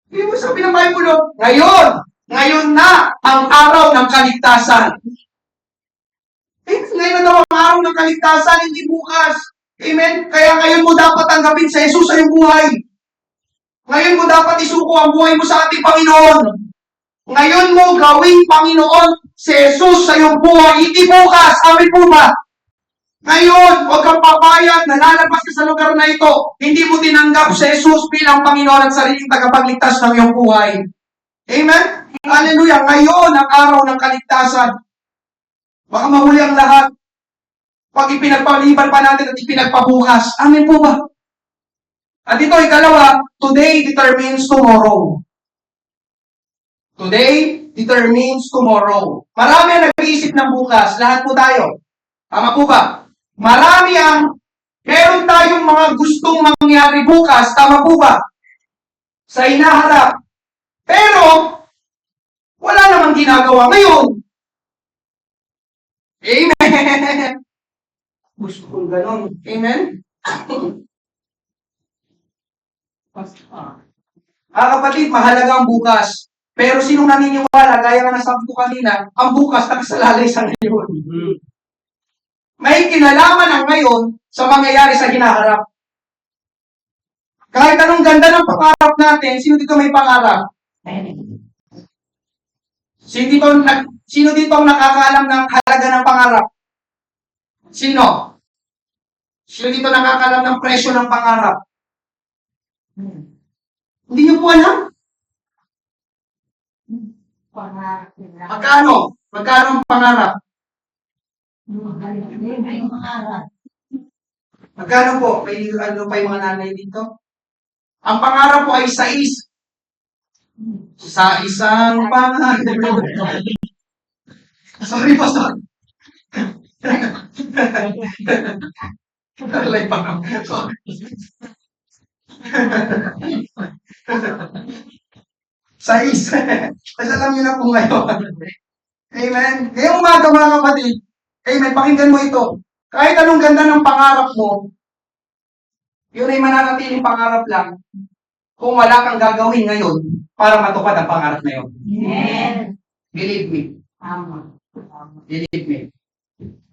Hindi mo sabi ng Bible, ngayon! Ngayon na ang araw ng kaligtasan. Ngayon na daw ang araw ng kaligtasan, hindi bukas. Amen? Kaya ngayon mo dapat tanggapin sa Jesus sa iyong buhay. Ngayon mo dapat isuko ang buhay mo sa ating Panginoon. Ngayon mo gawing Panginoon si Jesus sa iyong buhay, hindi bukas. Amen po ba? Ngayon, huwag kang papayag na lalabas ka sa lugar na ito. Hindi mo tinanggap si Jesus bilang Panginoon at sariling tagapagligtas ng iyong buhay. Amen? Hallelujah. Ngayon, ang araw ng kaligtasan. Baka mahuli ang lahat. Pag ipinagpaliban pa natin at ipinagpabukas. Amen po ba? At ito, ikalawa, today determines tomorrow. Today determines tomorrow. Marami ang nag-iisip ng bukas. Lahat po tayo. Tama po ba? Marami ang meron tayong mga gustong mangyari bukas. Tama po ba? Sa inaharap. Pero, wala namang ginagawa ngayon. Amen. Gusto kong ganon. Amen? Kapatid, mahalaga ang bukas. Pero sinong naniniwala, gaya nga nasabi ko kanina, ang bukas nakasalalay sa ngayon. May kinalaman ang ngayon sa mangyayari sa hinaharap. Kahit anong ganda ng pangarap natin, sino dito may pangarap? Sino dito ang nakakaalam ng halaga ng pangarap? Sino? Sino dito nakakaalam ng presyo ng pangarap? Hindi niyo po alam? Magkano? Magkano ang pangarap? Magkano po? May ano pa yung mga nanay dito? Ang pangarap po ay 6. Sa isang pangarap. Sorry po, sorry. Alay pa na. Sorry. Sais. Kasi alam niyo na po ngayon. Amen. Ngayong umaga mga kapatid, amen, pakinggan mo ito. Kahit anong ganda ng pangarap mo, yun ay mananatiling pangarap lang kung wala kang gagawin ngayon para matupad ang pangarap na yun. Amen. Believe me. Tama. Believe me.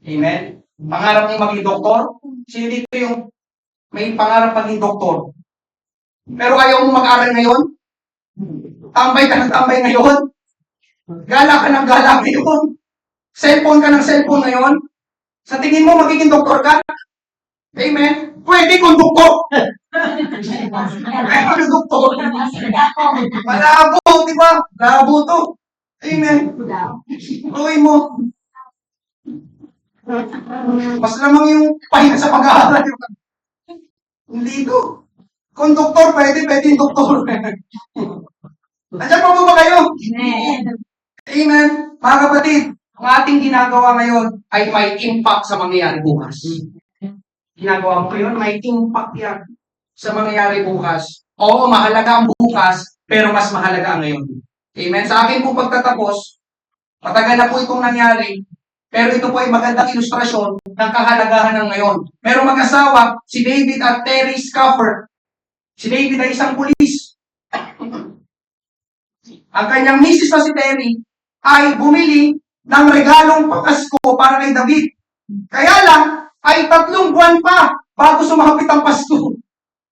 Amen? Pangarap mo maging doktor? Sino dito yung may pangarap maging doktor? Pero ayaw mo mag-aral ngayon? Tambay ka ng tambay ngayon? Gala ka ng gala ngayon? Cellphone ka ng cellphone ngayon? Sa tingin mo magiging doktor ka? Amen? Pwede kung doktor. Pwede doktor. Malabo, di ba? Labo to. Amen. Okay mo. Mas lamang yung pahinga sa pag-aaral. Hindi ko. Kung doktor, pwede yung doktor. Nandiyan pa po ba kayo? Amen. Amen. Mga kapatid, ang ating ginagawa ngayon ay may impact sa mangyayari bukas. Ginagawa mo yun, may impact yan sa mangyayari bukas. Oo, mahalaga ang bukas, pero mas mahalaga ang ngayon. Amen. Sa akin po pagtatapos, matagal na po itong nangyari, pero ito po ay magandang ilustrasyon ng kahalagahan ng ngayon. Merong mag-asawa, si David at Terry Scaffer. Si David ay isang pulis. Ang kanyang misis na si Terry ay bumili ng regalong Pasko para kay David. Kaya lang, ay 3 buwan pa bago sumapit ang Pasko.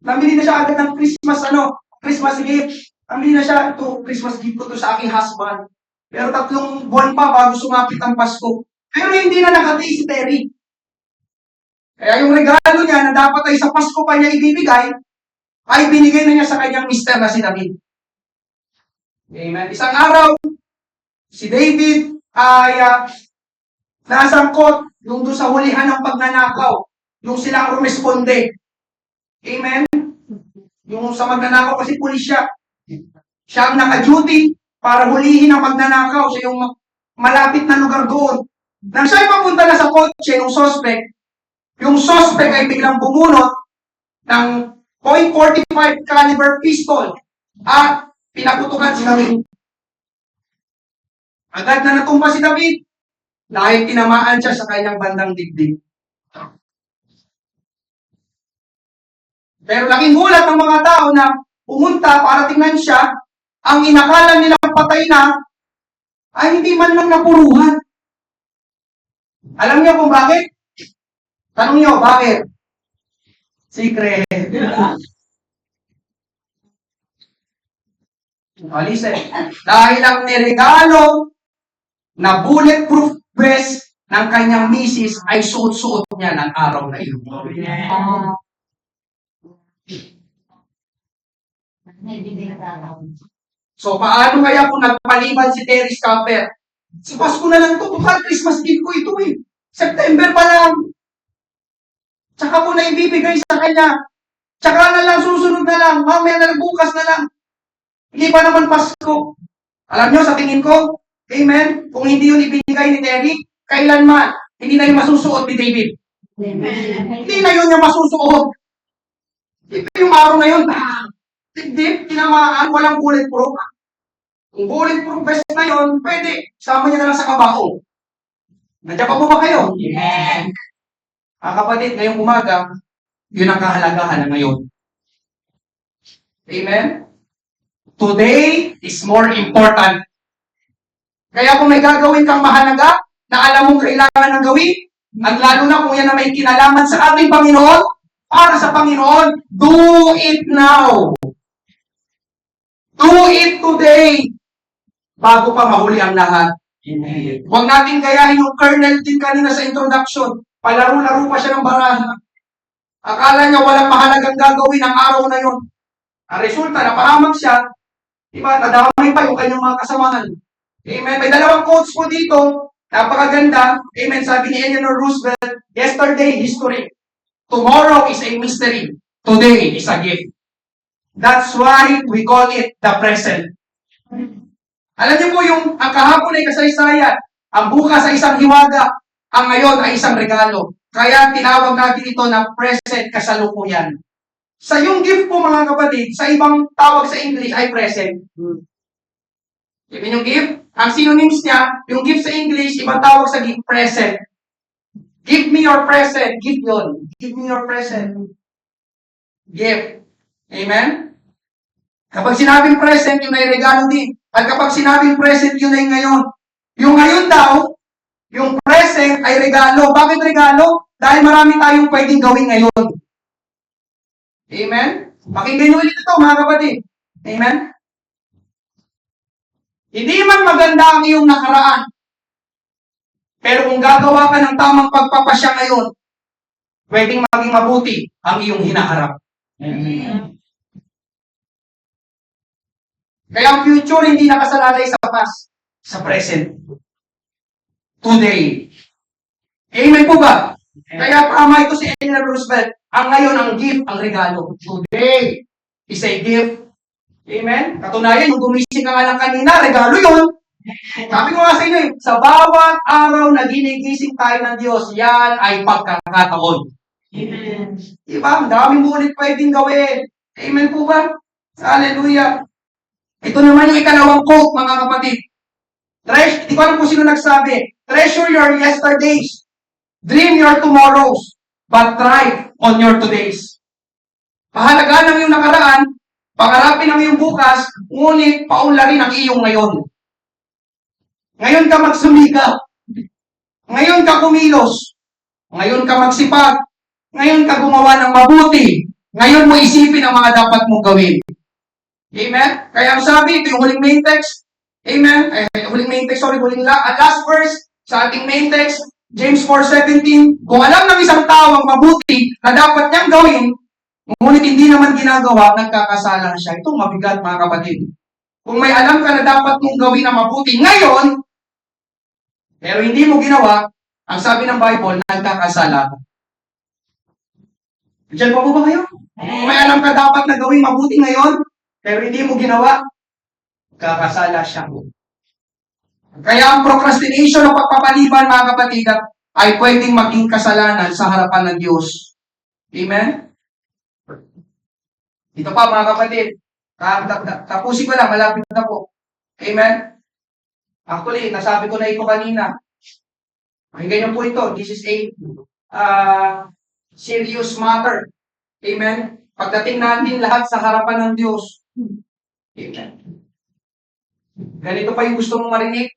Namili na siya agad ng Christmas gift. Namili na siya, ito, Christmas gift ko to sa aking husband. Pero 3 buwan pa bago sumapit ang Pasko. Pero hindi na nakatiis si Terry. Kaya yung regalo niya na dapat ay sa Pasko pa niya ibibigay, ay binigay na niya sa kanyang mister na si David. Amen. Isang araw, si David ay nasangkot yung doon sa hulihan ng pagnanakaw. Yung silang rumesponde. Amen. Yung sa magnanakaw kasi pulis siya. Siya ang naka-duty para hulihin ang magnanakaw. Siya yung malapit na lugar doon. Nang siya'y papunta na sa kotse ng suspect ay biglang bumunot ng .45 caliber pistol at pinaputukan si David. Agad na natumba si David dahil tinamaan siya sa kanyang bandang dibdib. Pero laking gulat ng mga tao na pumunta para tingnan siya, ang inakala nilang patay na ay hindi man lang napuruhan. Alam niyo kung bakit? Tanong niyo, bakit? Secret. Listen. Dahil ang niregalo na bulletproof vest ng kanyang misis ay suot-suot niya ng araw na iyon. So, paano kaya kung nagpaliban si Terry Scamper? Si Pasko na lang to, baka Christmas gift ko ito eh. September pa lang. Tsaka ko na ibibigay sa kanya. Tsaka na lang, susunod na lang. Mamaya na lang, bukas na lang. Hindi pa naman Pasko. Alam nyo, sa tingin ko, amen, kung hindi yun ibinigay ni Terry, kailanman, hindi na yung masusuot ni David. Hindi na yun yung masusuot. Ito yung araw na yun, dip, tinamaan, walang bulletproof. Kung bulletproof vest na yun, pwede, sama niya na lang sa kabao. Nandiyan pa po ba kayo? Yes. Kapatid, ngayong umaga, yun ang kahalagahan na ngayon. Amen? Today is more important. Kaya kung may gagawin kang mahalaga, na alam mong kailangan ng gawin, at lalo na kung yan na may kinalaman sa ating Panginoon, para sa Panginoon, do it now. Do it today. Bago pa mahuli ang lahat. Huwag natin gayahin yung kernel din kanina sa introduction. Palaro-laro pa siya ng baraha. Akala niya walang mahalagang gagawin ang araw na yon. Ang resulta, napahamak siya. Diba? Nadamay pa yung kanyang mga kasamahan. Amen. May 2 quotes po dito. Napakaganda. Amen. Sabi ni Eleanor Roosevelt, yesterday, history. Tomorrow is a mystery. Today is a gift. That's why we call it the present. Alam niyo po ang kahapon ay kasaysayan. Ang bukas ay isang hiwaga. Ang ngayon ay isang regalo. Kaya tinawag natin ito na present kasalukuyan. Sa yung gift po mga kapatid, sa ibang tawag sa English ay present. Ibig yung gift, ang synonyms niya, yung gift sa English, ibang tawag sa gift, present. Give me your present. Gift yun. Give me your present. Gift. Amen? Kapag sinabing present, yun ay regalo din. At kapag sinabing present, yun ay ngayon. Yung ngayon daw, yung present ay regalo. Bakit regalo? Dahil marami tayong pwedeng gawin ngayon. Amen? Pakinggan nyo ulit ito, mga kapatid. Amen? Hindi man maganda ang iyong nakaraan. Pero kung gagawa ka ng tamang pagpapasya ngayon, pwedeng maging mabuti ang iyong hinaharap. Amen. Kaya ang future hindi nakasalalay sa past, sa present. Today. Amen po ba? Kaya tama ito si Eleanor Roosevelt. Ang ngayon, ang gift, ang regalo. Today is a gift. Amen? Katunayan, yung gumising ka nga lang kanina, regalo yun. Sabi ko nga sa inyo, sa bawat araw na ginigising tayo ng Diyos, yan ay pagkakataon. Amen. Diba? Ang daming ulit pwedeng gawin. Amen po ba? Hallelujah. Ito naman yung ikalawang quote, mga kapatid. Hindi ko alam kung sino nagsabi. Treasure your yesterdays. Dream your tomorrows. But thrive on your todays. Pahalagaan ang iyong nakaraan, pangarapin ang iyong bukas, ngunit paunlarin ang iyong ngayon. Ngayon ka magsumikap. Ngayon ka kumilos. Ngayon ka magsipag. Ngayon ka gumawa ng mabuti. Ngayon mo isipin ang mga dapat mong gawin. Amen? Kaya ang sabi, ito yung huling main text. Amen? Last verse sa ating main text, James 4:17. Kung alam ng isang tao ang mabuti na dapat niyang gawin, ngunit hindi naman ginagawa, nagkakasala siya. Ito mabigat, mga kapatid. Kung may alam ka na dapat mong gawin na mabuti ngayon, pero hindi mo ginawa, ang sabi ng Bible, nagkakasala ka. Diyan pa po ba kayo? Kung may alam ka dapat na gawin mabuti ngayon, pero hindi mo ginawa, kakasala siya. Kaya ang procrastination o pagpapaliban, mga kapatid, ay pwedeng maging kasalanan sa harapan ng Diyos. Amen? Ito pa, mga kapatid. Tapusin ko lang, malapit na po. Amen? Actually, nasabi ko na ito kanina. Pakinggan niyo po ito. This is a serious matter. Amen? Pagdating natin lahat sa harapan ng Diyos. Amen. Ganito pa yung gusto mong marinig.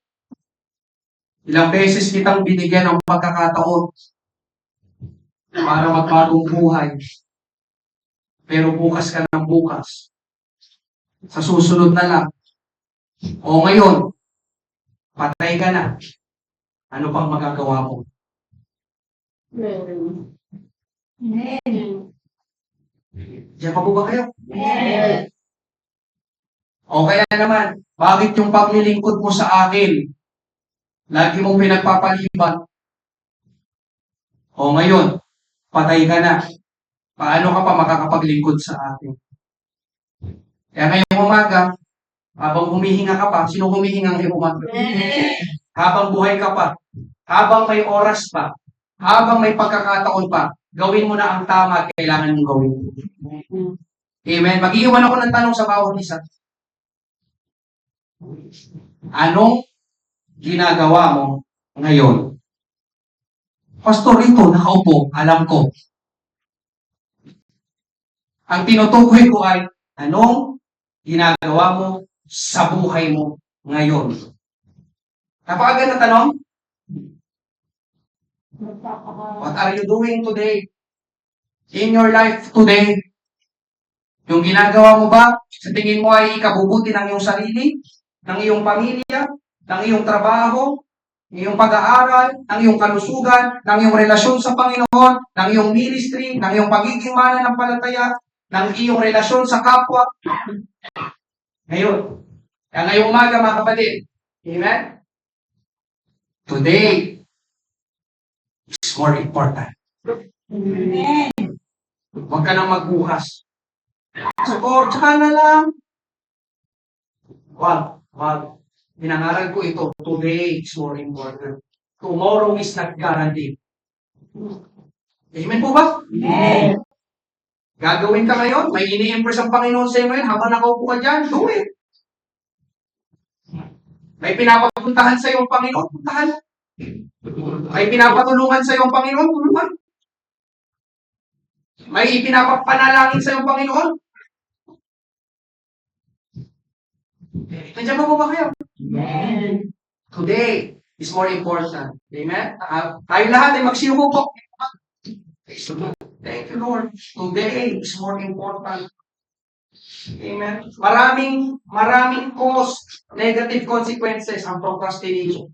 Ilang beses kitang binigyan ng pagkakataon para magbagong buhay. Pero bukas ka ng bukas. Sa susunod na lang. O ngayon, patay ka na. Ano pang magagawa mo? Diyan pa po ba kayo? O kaya naman, bakit yung paglilingkod mo sa akin, lagi mong pinagpapaliban? O ngayon, patay ka na. Paano ka pa makakapaglingkod sa akin? Kaya ngayong umaga, habang humihinga ka pa, sino humihinga ngayong umaga? Habang buhay ka pa, habang may oras pa, habang may pagkakataon pa, gawin mo na ang tama at kailangan mong gawin. Amen. Mag-iwan ako ng tanong sa bawat isa. Anong ginagawa mo ngayon? Pastor, ito, nakaupo, alam ko. Ang tinutukoy ko ay, anong ginagawa mo sa buhay mo ngayon? Napakaganda tanong. What are you doing today? In your life today? Yung ginagawa mo ba, sa tingin mo ay ikabubuti ng iyong sarili, ng iyong pamilya, ng iyong trabaho, ng iyong pag-aaral, ng iyong kalusugan, ng iyong relasyon sa Panginoon, ng iyong ministry, ng iyong pagiging mananampalataya, ng iyong relasyon sa kapwa. Ngayon. Kaya ngayong umaga, mga kapatid. Amen? Today is more important. Huwag ka nang magbukas. So, tsaka na lang. Wag. Pinangaral ko ito. Today is more important. Tomorrow is not guaranteed. Amen po ba? Amen. Gagawin ka ngayon, may ini-impress ang Panginoon sa iyo ngayon, habang nakaupo ka dyan, do it. May pinapapuntahan sa iyo ang Panginoon, puntahan. May pinapatulungan sa iyo ang Panginoon, tulungan. May ipinapapanalangin sa iyo ang Panginoon. Nandiyan po ba kayo? Amen. Today is more important. Amen? Tayo lahat ay magsiupo po. Thank you, Lord. Today is more important. Amen. Maraming cause, negative consequences ang procrastination.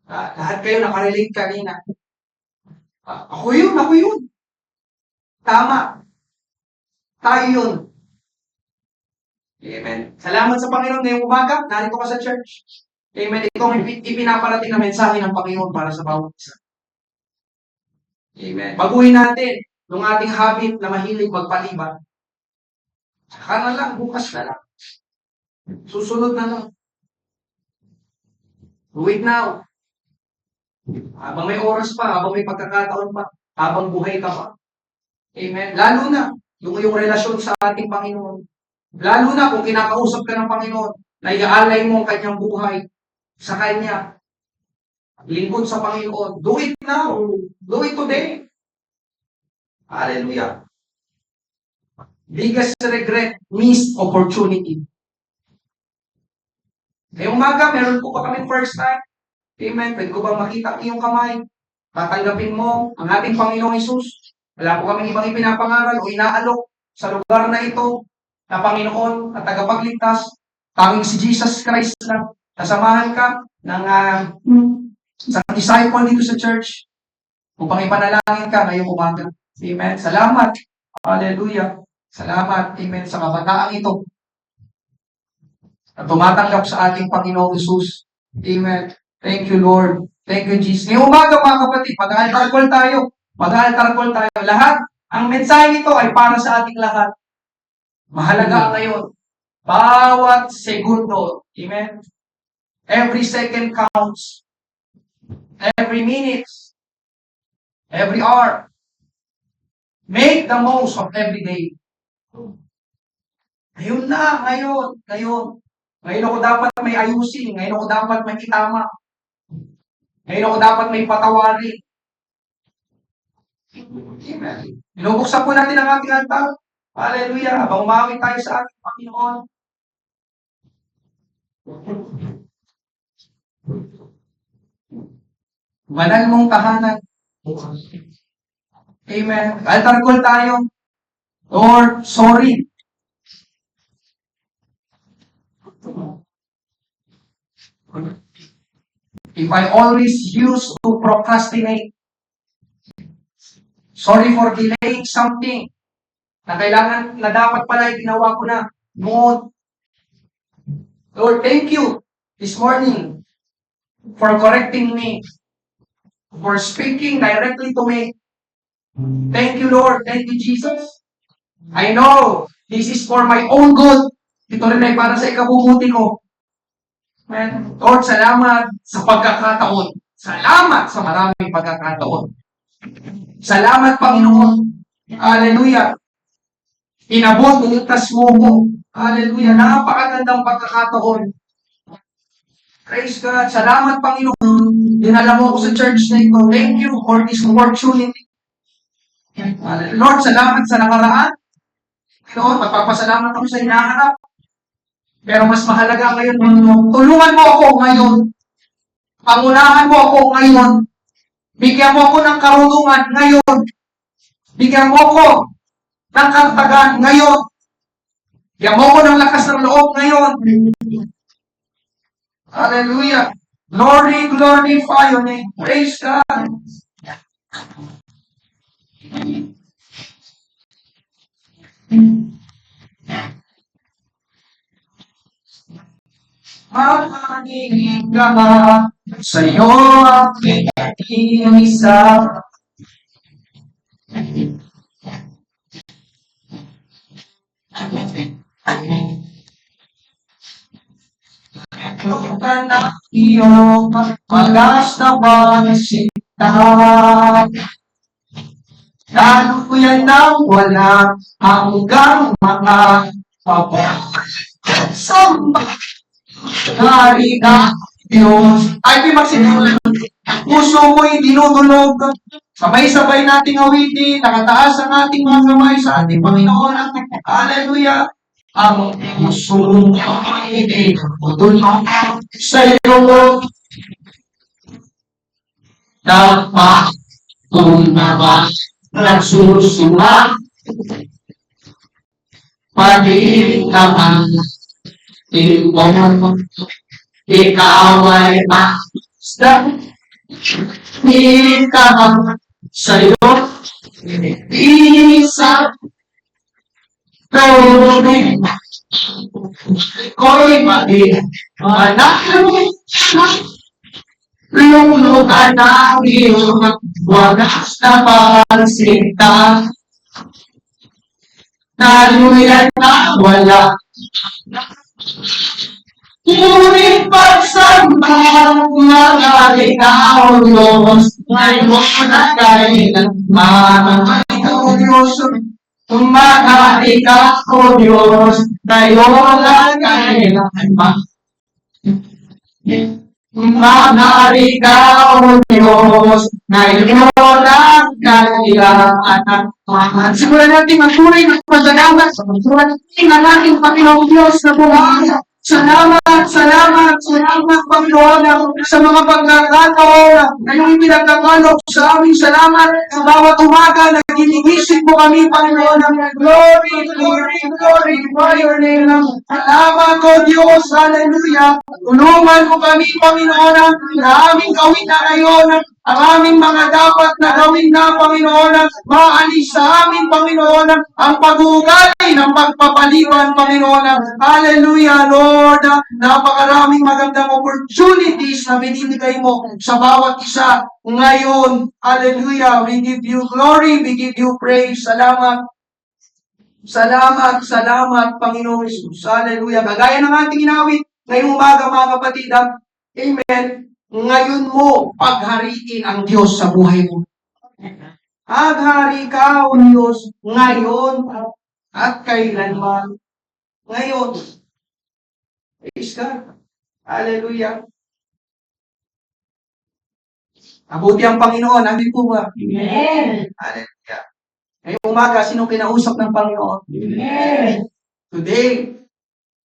Lahat kayo nakarelate kanina. Ako yun. Tama. Tayo yun. Amen. Salamat sa Panginoon ngayong umaga. Narito ka sa church. Amen. Ito ang ipinaparating na mensahe ng Panginoon para sa bawat isa. Amen. Baguhin natin yung ating habit na mahilig magpaliban. Saka na lang, bukas na lang. Susunod na lang. Do it now. Habang may oras pa, habang may pagkakataon pa, habang buhay ka pa. Amen. Lalo na, yung relasyon sa ating Panginoon. Lalo na kung kinakausap ka ng Panginoon, na iaalay mo ang kanyang buhay sa Kanya. Lingkod sa Panginoon. Do it now. Do it today. Hallelujah. Biggest regret, missed opportunity. Ngayong umaga, meron po ba kami first time? Amen. Pwede ko ba makita ang iyong kamay? Tatanggapin mo ang ating Panginoong Hesus. Wala po kami ibang ipinapangaral o inaalok sa lugar na ito na Panginoon at tagapagligtas. Tanging si Jesus Christ lang. Nasamahan ka ng isang disciple dito sa church upang ipanalangin ka ngayong umaga. Amen. Salamat. Hallelujah. Salamat. Amen. Sa kabataang ito na tumatanggap sa ating Panginoong Hesus. Amen. Thank you, Lord. Thank you, Jesus. Ngayong umaga, mga kapatid, mag-altar call tayo. Mag-altar call tayo. Lahat, ang mensahe nito ay para sa ating lahat. Mahalaga ngayon. Bawat segundo. Amen. Every second counts. Every minute. Every hour. Make the most of every day. Ngayon na, ngayon. Ngayon ako dapat may ayusin. Ngayon ako dapat may itama. Ngayon ako dapat may patawarin. Amen. Binubuksan po natin ang ating altar. Hallelujah. Habang umawi tayo sa ating Panginoon. Banal mong tahanan. Amen. Altar call tayo. Lord, sorry. If I always used to procrastinate, sorry for delaying something na kailangan, na dapat pala ginawa ko na noon. Lord, thank you this morning for correcting me, for speaking directly to me. Thank you, Lord. Thank you, Jesus. I know this is for my own good. Ito rin ay para sa ikabubuti ko. Amen. Lord, salamat sa pagkakataon. Salamat sa maraming pagkakataon. Salamat, Panginoon. Hallelujah. Inabot, niligtas mo ko. Hallelujah. Napakagandang pagkakataon. Praise God. Salamat, Panginoon. Dinala mo ako sa church na ito. Thank you for this opportunity. Lord, salamat sa nakaraan. Panginoon, magpapasalamat ako sa hinaharap. Pero mas mahalaga ngayon, tulungan mo ako ngayon. Pangunahan mo ako ngayon. Bigyan mo ako ng karunungan ngayon. Bigyan mo ako ng katagan ngayon. Bigyan mo ako ng lakas ng loob ngayon. Hallelujah. Glory, glorify your name. Praise God. Makinig ka sa'yo aking isa. Ka na iyong magas na panisita. Lalo ko yan nang wala hanggang mga samba. Narika, Diyos. Ay, magsimulan. Puso mo'y dinudulog. Sabay-sabay nating awitin. Nakataas ang ating mga kamay sa ating Panginoon. Hallelujah. Ang puso mo'y dinudulog sa iyo. Dapat kung naman nagsusuma. Pag-ibig naman. Ikaw ay basta. Ikaw sa'yo. Isa. Tuloy. Iko'y mag-iwanag. Lulukan na iyong wagas na pagsinta. Naluyan na wala. Ngunit pagsamba mga ikaw, Diyos, ngayon na kailanman. Ikaw, Diyos, mga ikaw, Diyos, ngayon na kailanman. Mga ikaw, Diyos, ngayon na kailanman. Siguro natin magtuloy ng pasalamat. Siguro natin ang ating Panginoong Diyos na buhay. Salamat, salamat, salamat, Panginoon, sa mga pagkakataon na iyong pinagkakalog sa amin. Salamat sa bawat umaga na ginigising mo kami, Panginoon. Glory, glory, glory for your name. Salamat, O Diyos. Hallelujah. Tulungan mo kami, Panginoon, na aming gawin na ngayon ang aming mga dapat na gawin na, Panginoon, maalis sa amin, Panginoon, ang pag-uugali ng pagpapaliban, Panginoon. Hallelujah, Lord. Napakaraming magandang opportunities na binibigay mo sa bawat isa ngayon. Hallelujah. We give you glory, we give you praise. Salamat. Salamat, salamat, Panginoon Jesus. Hallelujah. Kagaya ng ating inawit ngayong umaga, mga kapatid. Amen. Ngayon mo paghariin ang Diyos sa buhay mo. Aghari ka, O Diyos, ngayon at kailanman. Ngayon. Praise God. Hallelujah. Mabuti ang Panginoon. Amin po ba? Amen. Hallelujah. Ngayong umaga, sino kinausap ng Panginoon? Amen. Today,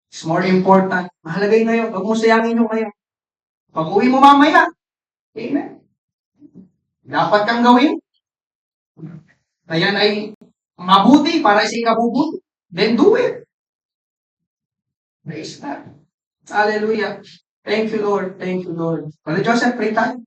it's more important. Mahalaga yun ngayon. Huwag mo sayangin yung ngayon. Pag uwi mo mamaya, amen. Dapat kang gawin. Na yan ay mabuti para sa ikabubuti. Then do it. Praise God. Hallelujah. Thank you, Lord. Thank you, Lord. Brother Joseph, pray tayo.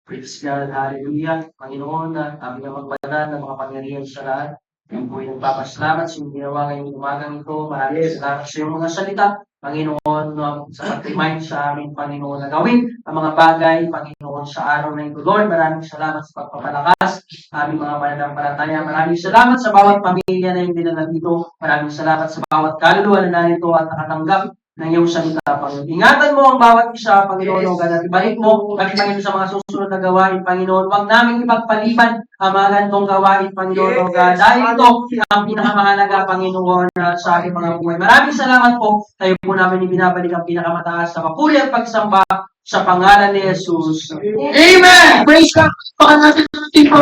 Praise God, hallelujah. Panginoon, aming namang banal ng mga pangyarihan sa lahat. Yung po'y nagpapasalamat sa iyong ginawa ngayong umagang ito. Maraming salamat sa iyong mga salita. Panginoon, sa pag-remind sa aming Panginoon na gawin ang mga bagay, Panginoon, sa araw na ito. Lord, maraming salamat sa pagpapalakas, aming mga pananampalataya. Maraming salamat sa bawat pamilya na yung dinala dito. Maraming salamat sa bawat kaluluwa na narito at nakatanggap ng iyong salita, Panginoon. Ingatan mo ang bawat isa, Panginoon, o ganat. Ibalik mo, kami, Panginoon, sa mga susunod na gawain, Panginoon. Huwag namin ipagpaliban ang mga ganitong gawain, Panginoon, o God. Dahil ito ang pinakamahalaga, Panginoon, sa aking mga buhay. Maraming salamat po. Tayo po namin ibinabalik ang pinakamataas na papuri at pagsamba sa pangalan ni Jesus. Amen! Praise God! Baka natin po.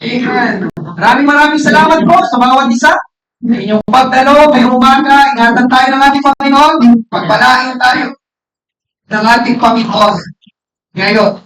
Amen. Maraming salamat po sa bawat isa. Sa inyong pagdalo, ngayong umaga, ingatan tayo ng ating Panginoon. Pagpalain tayo ng ating Panginoon. Ngayon,